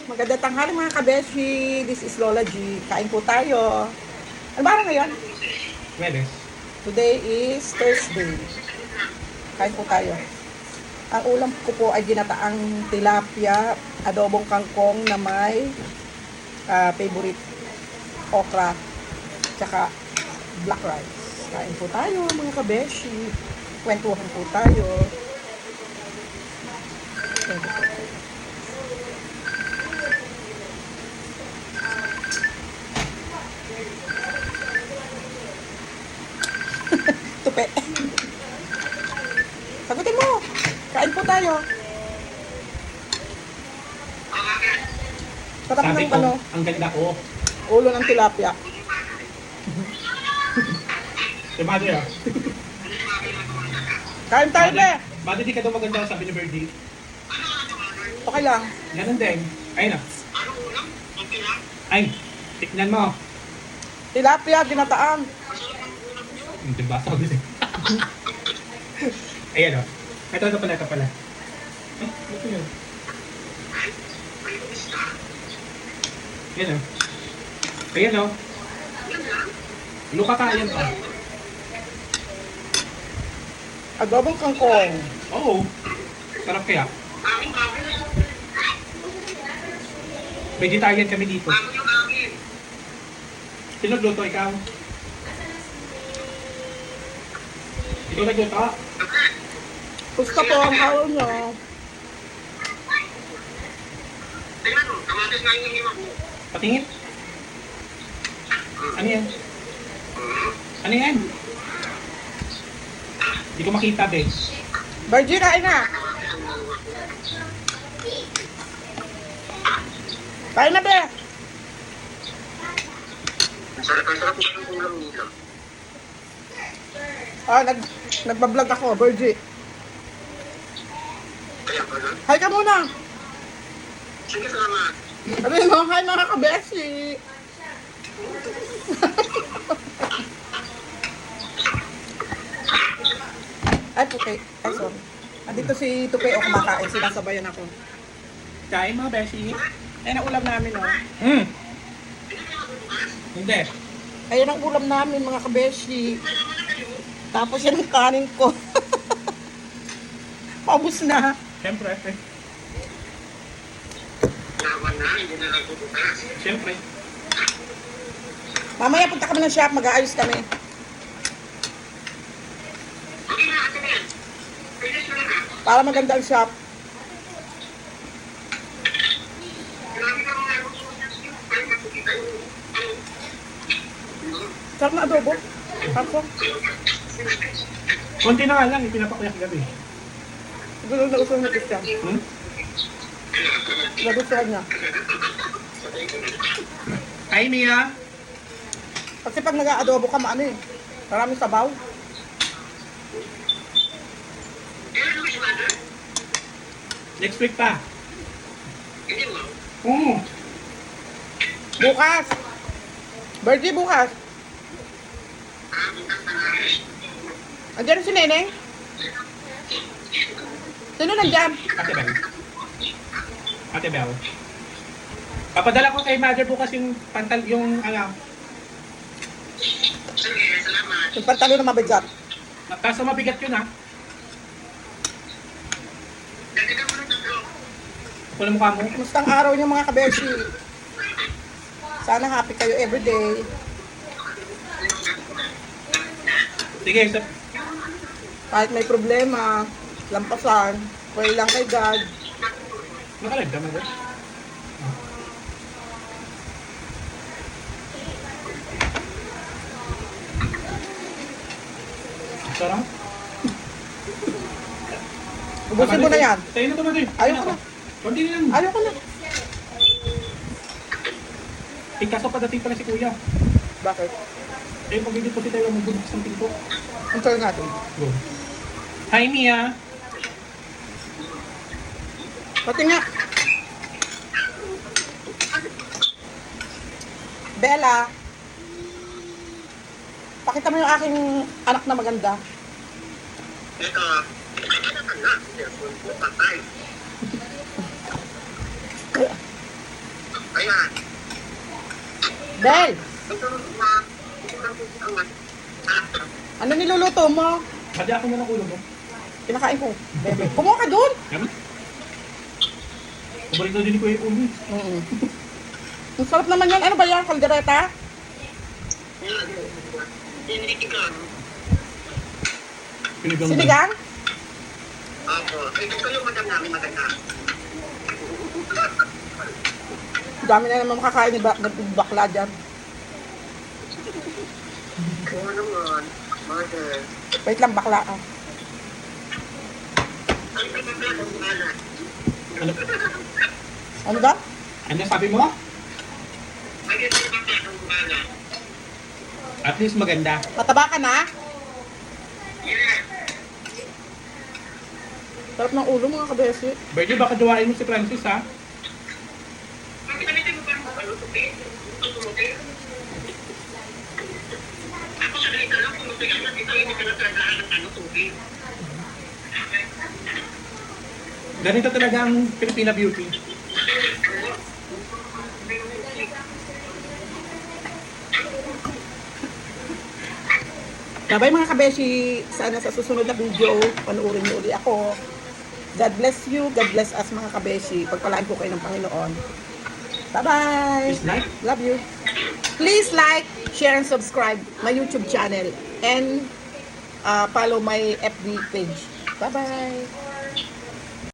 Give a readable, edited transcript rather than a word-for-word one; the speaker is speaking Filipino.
Magandang tanghali mga kabeshi. This is Lola G. Kain po tayo. Ano ba ngayon? Webes. Today is Thursday. Kain po tayo. Ang ulam ko po ay ginataang tilapia, adobong kangkong na may favorite okra, tsaka black rice. Kain po tayo mga kabeshi. Kwentuhan po tayo. Tupe. Sagutin mo. Kain po tayo. Sarap Sabi ng ko, ang ganda ko. ulo ng tilapia. Si Mother ah. Kain tayo, be. Mother, di ka daw maganda sabi ni Birdie. Okay lang. Ganun din. Ayun ah. Ay, tiknan mo. Tilapia, ginataan. Diba? Sabi niya. Ayan o. Ito pala, ito pala. Eh, ito yun. Ayan o. Ayan o. Luka ka, ayan pa. Adobong kangkong. Oo. Sarap kaya. Vegetarian kami dito. Sino nagluto? Ikaw? Ikaw nagluto? Gusto po ang araw nyo. Patingin? Ano yan? Ano yan? Hindi ko makita, be. Virgin, kain na. Kain na, be. Nagbablog ako, Virgin. Hi ka muna. Sige, salamat. Ano yun, hi mga kabeshi. Ay, Tupe. Ay, sorry. Andito si Tupe o kumakain. Sinasabayan ako. Kain mga beshi. Ayan ang ulam namin, oh. Hindi. Ayan ang ulam namin, mga kabeshi. Tapos yan ang kanin ko. Paubos na. Siyempre. Naman na, hindi na nagbubukas. Siyempre. Mamaya punta kami ng shop, mag-aayos kami. Okay na, ate na yan. Finish na lang ha. Para maganda ang shop. Grabe ka mga ay makikita yung Sarap na adobo. Ako. Konti na nga lang, ipinapakuyak gabi. Nagustuhan niya Christian. Hmm? Nagustuhan niya. Hi, Mia. Kasi pag nag-aadobo ka, maano eh. Maraming sabaw. Next week pa. hindi mo. Bukas. Birthday bukas. Andiyan si Neneng? Sino nandyan? Ate Bel. Ate Bel. Papadala ko kay Mother bukas yung pantal, yung ano. Sige, salamat. Yung pantalo na mabigat. Kaso mabigat yun ha. Dagdagan mo ng tatlo. Ako na mukha mo. Kumusta ang araw niyo mga kabeshi? Sana happy kayo everyday. Sige, so, Kahit may problema, lampasan, pray lang kay God. nakalive ka Mother. Sarap. Ubusin mo na yan. Sa'yo na ito, Mother. Ayoko na. Konti na lang. Ayoko na. Eh, kaso padating pala si Kuya. Bakit? Eh, pag hindi po si tayo magbubukas ng pinto. Ang tawag natin. Go. Hi, Mia. Pati nga. Bella. Pakita mo yung aking anak na maganda. Ito, ano na, cellphone ko, patay. Ayan. Bel, Ito na. ano niluluto mo? Pwede ako na ng ulo mo. Kinakain ko. Bebe, kumuha ka dun. Yaman. Paborito din ko yung ulo. Mm. Ang sarap naman yan. Ano ba yan? Kaldereta? Sinigang. Pinigang. Sinigang? Opo. Ay, gusto yung madam namin maganda. Dami na naman makakain ni bakla dyan. Oo naman. Mother. Wait lang, bakla. Ah. Ang pinagdala ng balat. Ano? Ano ba? Ano sabi mo? Ang pinagdala ng balat. At least maganda. Mataba ka na? Yes. Sarap ng ulo mga kabesi. Birthday, baka duwain mo si Francis ha? Ang pinagdala mo ba ang ano, tupi? Ang tumuti? Ako sa ganito lang, tumuti ka na. Ito yung pinagdala ng ano, tupi. Ganito talaga ang Filipina beauty. Bye mga kabeshi. Sana sa susunod na video, panuorin niyo uli ako. God bless you. God bless us mga kabeshi. Pagpalaan po kayo ng Panginoon. Bye-bye. Please like. Love you. Please like, share, and subscribe my YouTube channel. And follow my FB page. Bye-bye.